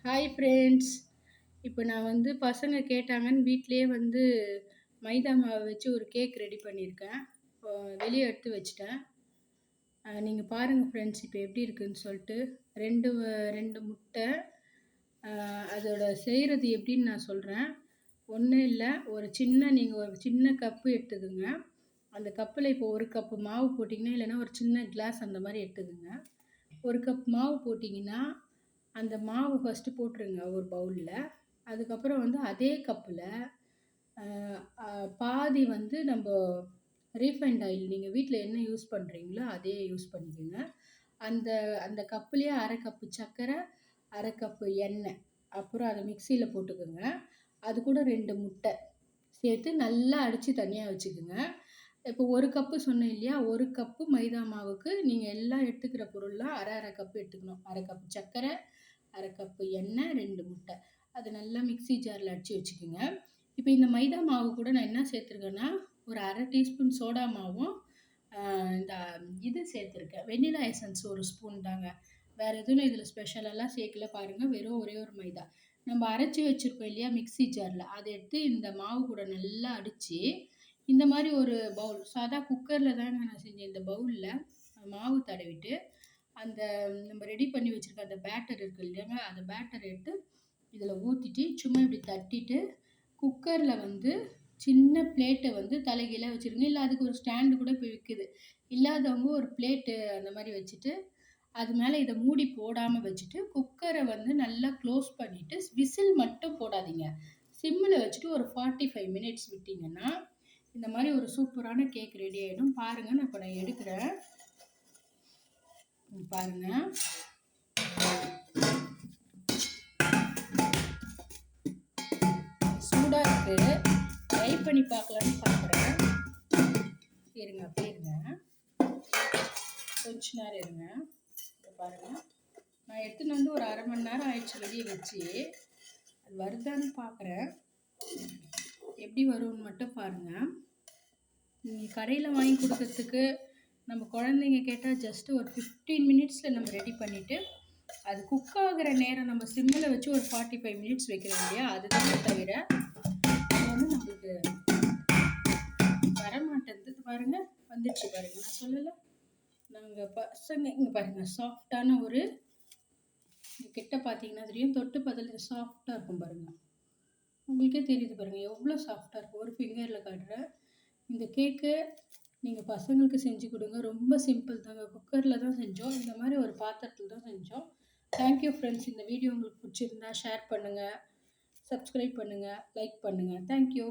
Hi friends. இப்போ நான் வந்து பசங்க கேட்டாங்கன்னு வீட்டிலேயே வந்து மைதா மாவு வச்சு ஒரு கேக் ரெடி பண்ணியிருக்கேன். வெளியே எடுத்து வச்சுட்டேன். நீங்கள் பாருங்கள் ஃப்ரெண்ட்ஸ், இப்போ எப்படி இருக்குதுன்னு சொல்லிட்டு. ரெண்டு முட்டை, அதோட செய்கிறது எப்படின்னு நான் சொல்கிறேன். ஒன்றும் இல்லை, நீங்கள் ஒரு சின்ன கப்பு எடுத்துக்குங்க. அந்த கப்பில் இப்போ ஒரு கப்பு மாவு போட்டிங்கன்னா, இல்லைன்னா ஒரு சின்ன கிளாஸ் அந்த மாதிரி எடுத்துக்குங்க. ஒரு கப் மாவு போட்டிங்கன்னா அந்த மாவு ஃபஸ்ட்டு போட்டுருங்க ஒரு பவுலில். அதுக்கப்புறம் வந்து அதே கப்பில் பாதி வந்து நம்ம ரீஃபைண்ட் ஆயில், நீங்கள் வீட்டில் என்ன யூஸ் பண்ணுறீங்களோ அதே யூஸ் பண்ணிக்கோங்க. அந்த அந்த கப்புலேயே அரை கப்பு சர்க்கரை, அரை கப்பு எண்ணெய், அப்புறம் அதை மிக்சியில் போட்டுக்கோங்க. அது கூட 2 முட்டை சேர்த்து நல்லா அடித்து தனியாக வச்சுக்கோங்க. இப்போ ஒரு கப்பு சொன்னேன் இல்லையா, ஒரு கப்பு மைதா மாவுக்கு நீங்கள் எல்லாம் எடுத்துக்கிற பொருள்லாம் அரை அரை கப்பு எடுத்துக்கணும். அரை கப்பு சர்க்கரை, அரை கப்பு எண்ணெய், 2 முட்டை. அது நல்லா மிக்சி ஜாரில் அடித்து வச்சுக்கோங்க. இப்போ இந்த மைதா மாவு கூட நான் என்ன சேர்த்துருக்கேன்னா, ஒரு அரை டீஸ்பூன் சோடா மாவும் இந்த இது சேர்த்துருக்கேன், வெண்ணிலா எசன்ஸ் ஒரு ஸ்பூன் தாங்க. வேறு எதுவும் இதில் ஸ்பெஷலெல்லாம் சேர்க்கல பாருங்கள். வெறும் ஒரே ஒரு மைதா நம்ம அரைச்சி வச்சுருக்கோம் இல்லையா மிக்சி ஜாரில், அதை எடுத்து இந்த மாவு கூட நல்லா அடித்து இந்த மாதிரி ஒரு பவுல், சாதா குக்கரில் தாங்க நான் செஞ்சேன். இந்த பவுலில் மாவு தடவிட்டு அந்த நம்ம ரெடி பண்ணி வச்சுருக்க அந்த பேட்டர் இருக்குது இல்லையாங்க, அந்த பேட்டர் எடுத்து இதில் ஊற்றிட்டு சும்மா இப்படி தட்டிட்டு குக்கரில் வந்து சின்ன பிளேட்டை வந்து தலைகீழாக வச்சுருங்க. இல்லை அதுக்கு ஒரு ஸ்டாண்டு கூட இப்போ விற்குது. இல்லாதவங்க ஒரு பிளேட்டு அந்த மாதிரி வச்சுட்டு அது மேலே இதை மூடி போடாமல் வச்சுட்டு குக்கரை வந்து நல்லா க்ளோஸ் பண்ணிவிட்டு விசில் மட்டும் போடாதீங்க. சிம்மில் வச்சுட்டு ஒரு 45 மினிட்ஸ் விட்டிங்கன்னா இந்த மாதிரி ஒரு சூப்பரான கேக் ரெடி ஆகிடும். பாருங்கள், நான் இப்போ எடுக்கிறேன். பாருங்கள், சூடாக இருக்குது. ட்ரை பண்ணி பார்க்கலான்னு பார்க்குறேன். இருங்க, அப்படியே இருங்க, கொஞ்ச நேரம் இருங்க. பாருங்கள், நான் எடுத்துன்னு வந்து ஒரு அரை மணி நேரம் ஆயிடுச்சு வெளியே வச்சு. அது வருதான்னு பார்க்குறேன். எப்படி வரும்னு மட்டும் பாருங்கள். நீங்கள் கடையில் வாங்கி கொடுக்கறதுக்கு நம்ம குழந்தைங்க கேட்டால் ஜஸ்ட்டு ஒரு 15 மினிட்ஸில் நம்ம ரெடி பண்ணிவிட்டு அது குக் ஆகிற நேரம் நம்ம சிம்மில் வச்சு ஒரு 45 மினிட்ஸ் வைக்கிறோம் இல்லையா, அதுதான் தவிர அது வந்து நம்மளுக்கு வரமாட்டேங்குது. பாருங்கள், வந்துடுச்சு பாருங்கள். நான் சொல்லலை, நாங்கள் பசங்க இங்கே பாருங்கள், சாஃப்டான ஒரு கிட்ட பார்த்தீங்கன்னா தெரியும், தொட்டு பார்த்தாலும் சாஃப்டாக இருக்கும் பாருங்கள். உங்களுக்கே தெரியுது பாருங்கள் எவ்வளோ சாஃப்டாக இருக்கும். ஒரு ஃபிங்கரில் காட்டுறேன். இந்த கேக்கு நீங்கள் பசங்களுக்கு செஞ்சு கொடுங்க. ரொம்ப சிம்பிள் தாங்க. குக்கரில் தான் செஞ்சோம், இந்த மாதிரி ஒரு பாத்திரத்தில் தான் செஞ்சோம். Thank you friends. இந்த வீடியோ உங்களுக்கு பிடிச்சிருந்தா ஷேர் பண்ணுங்கள், சப்ஸ்கிரைப் பண்ணுங்கள், லைக் பண்ணுங்கள். தேங்க்யூ.